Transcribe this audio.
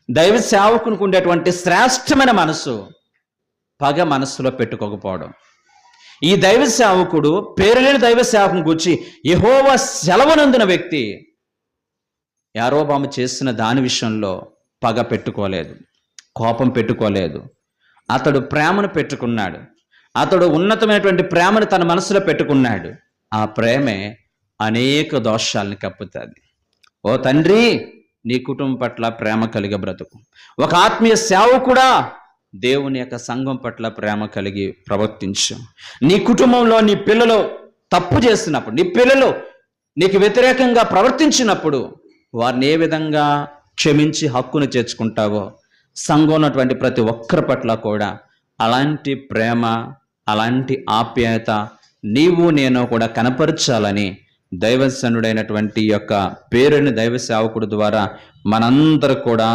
దైవ సేవకునికి ఉండేటువంటి శ్రేష్టమైన మనసు పగ మనస్సులో పెట్టుకోకపోవడం. ఈ దైవ సేవకుడు పేరులేని దైవ సేవకుని గురించి యెహోవా సెలవునందున వ్యక్తి యారోబాము చేసిన దాని విషయంలో పగ పెట్టుకోలేదు, కోపం పెట్టుకోలేదు. అతడు ప్రేమను పెట్టుకున్నాడు. అతడు ఉన్నతమైనటువంటి ప్రేమను తన మనసులో పెట్టుకున్నాడు. ఆ ప్రేమే అనేక దోషాలను కప్పుతుంది. ఓ తండ్రి, నీ కుటుంబం పట్ల ప్రేమ కలిగి బ్రతుకు. ఒక ఆత్మీయ సేవకుడా, దేవుని యొక్క సంఘం పట్ల ప్రేమ కలిగి ప్రవర్తించు. నీ కుటుంబంలో నీ పిల్లలు తప్పు చేస్తున్నప్పుడు, నీ పిల్లలు నీకు వ్యతిరేకంగా ప్రవర్తించినప్పుడు వారిని ఏ విధంగా క్షమించి హక్కును చేర్చుకుంటావో, సంఘం ఉన్నటువంటి ప్రతి ఒక్కరి పట్ల కూడా అలాంటి ప్రేమ, అలాంటి ఆప్యాయత నీవు నేను కూడా కనపరచాలని దైవసనుడైనటువంటి యొక్క పేరుని దైవ సేవకుడు ద్వారా మనందరూ కూడా